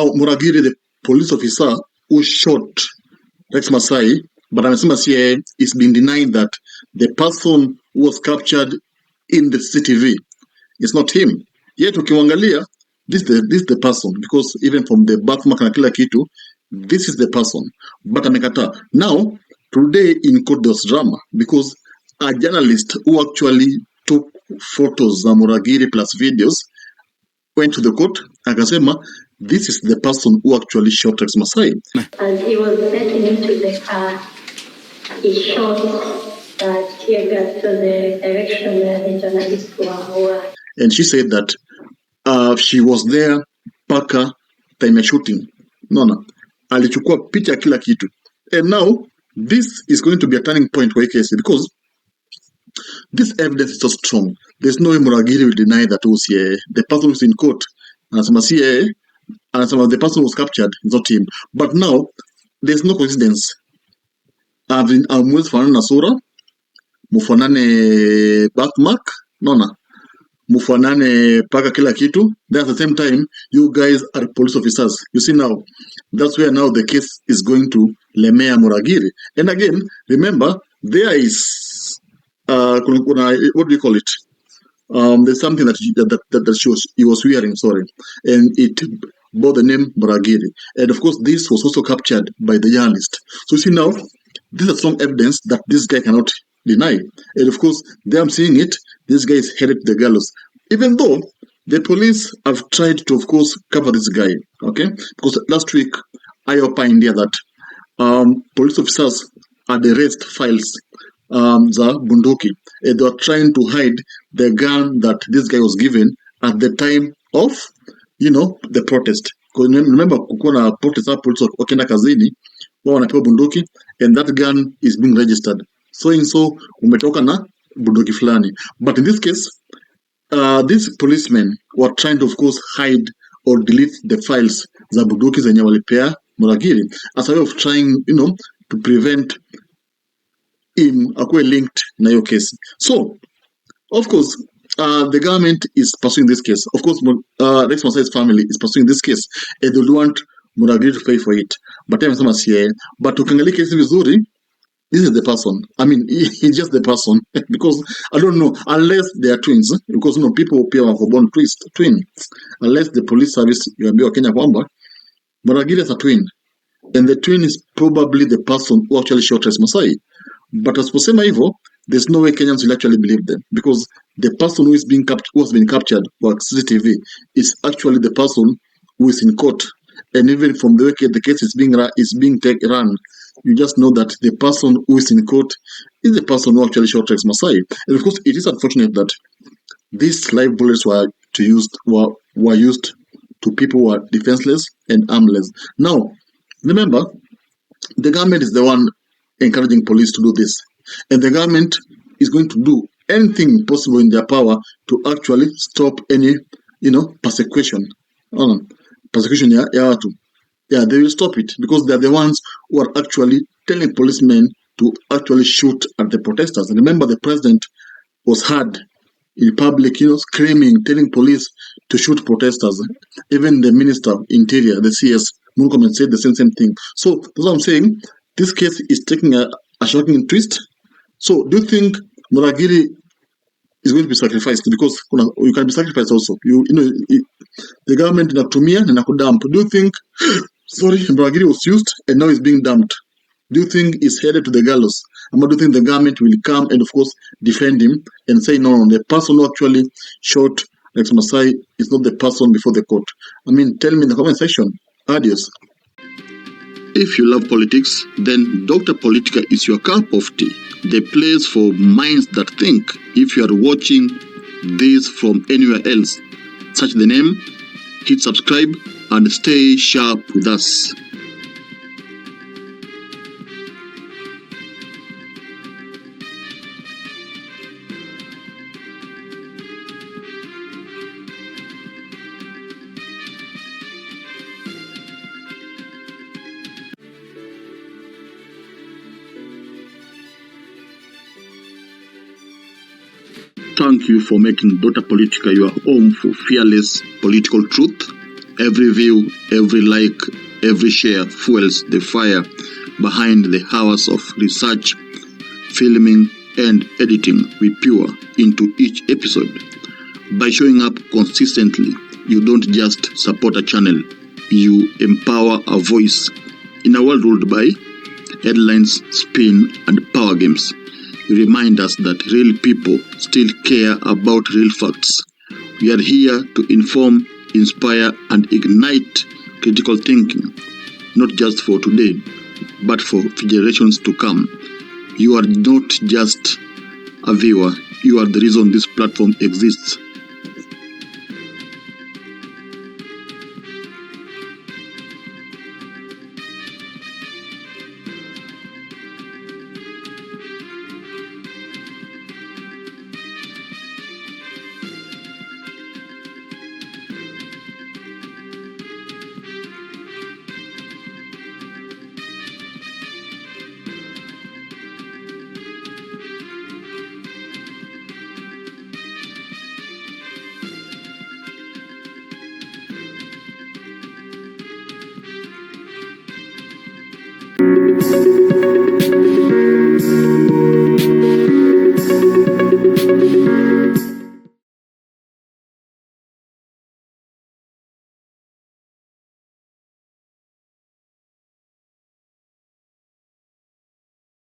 Now, Muragiri, the police officer who shot Rex Masai, but amesema CIA is being denied that the person who was captured in the CCTV is not him. Yet ukimwangalia, this is the person, because even from the birthmark na kila kitu, this is the person. But amekata. Now, today in court there was drama because a journalist who actually took photos of Muragiri plus videos went to the court akasema this is the person who actually shot Rex Masai. As he was getting into the car, he shot tear gas to the direction where the journalists were. And she said that she was there paka time ya shooting. No. Alichukua picha kila kitu. And now, this is going to be a turning point for case because this evidence is so strong. There's no way Muragiri will deny that was the person who's in court. Anasema CIA, anasema the person who was captured is not him. But now, there's no coincidence. Amwezi fanana na sura, mufanane birthmark, mufanane paka kila kitu. Then at the same time, you guys are police officers. You see now, that's where now the case is going to lemea Muragiri. And again, remember, there is what do you call it? There's something that he was wearing, and it bore the name Muragiri. And of course, this was also captured by the journalist. So you see now, this is strong evidence that this guy cannot deny. And of course, they are seeing it. This guy is headed to the gallows. Even though the police have tried to, of course, cover this guy, okay? Because last week, I opined here that police officers had erased files, the bunduki. And they were trying to hide the gun that this guy was given at the time of, the protest. Because remember, kukuna protest, police wakenda kazini, wanapewa bunduki, and that gun is being registered. So umetoka na bunduki fulani. But in this case, these policemen were trying to, of course, hide or delete the files za bunduki zenye walipea Muragiri as a way of trying, to prevent him akuwe linked na hiyo case. So, of course, the government is pursuing this case. Of course, Rex Masai's family is pursuing this case, and they want Muragiri to pay for it. But ukiangalia kesi vizuri, this is the person. I mean, he's just the person because I don't know, unless they are twins, because people were born twins. Unless the police service yuambia Kenya kwamba Muragiri is a twin, and the twin is probably the person who actually shot Rex Masai. But as posema hivyo, there's no way Kenyans will actually believe them because the person who has been captured for CCTV is actually the person who is in court. And even from the way the case is being run, you just know that the person who is in court is the person who actually shot Rex Masai. And of course, it is unfortunate that these live bullets were used to people who are defenseless and armless. Now, remember, the government is the one encouraging police to do this. And the government is going to do anything possible in their power to actually stop any, persecution. Persecution, ya watu. Yeah, they will stop it because they are the ones who are actually telling policemen to actually shoot at the protesters. And remember, the president was heard in public, screaming, telling police to shoot protesters. Even the Minister of Interior, the CS, Murkomen, said the same thing. So that's what I'm saying. This case is taking a shocking twist. So do you think Muragiri is going to be sacrificed? Because you can be sacrificed also. The government inatumia na nakudump. Do you think Muragiri was used and now he's being dumped? Do you think he's headed to the gallows? And do you think the government will come and, of course, defend him and say, no, the person who actually shot Rex Masai is not the person before the court? I mean, tell me in the comment section. Adios. If you love politics, then Dr. Politica is your cup of tea. The place for minds that think. If you are watching this from anywhere else, search the name, hit subscribe, and stay sharp with us. Thank you for making Dr. Politica your home for fearless political truth. Every view, every like, every share fuels the fire behind the hours of research, filming, and editing we pour into each episode. By showing up consistently, you don't just support a channel, you empower a voice. In a world ruled by headlines, spin, and power games, you remind us that real people still care about real facts. We are here to inform, inspire, and ignite critical thinking, not just for today, but for generations to come. You are not just a viewer, you are the reason this platform exists.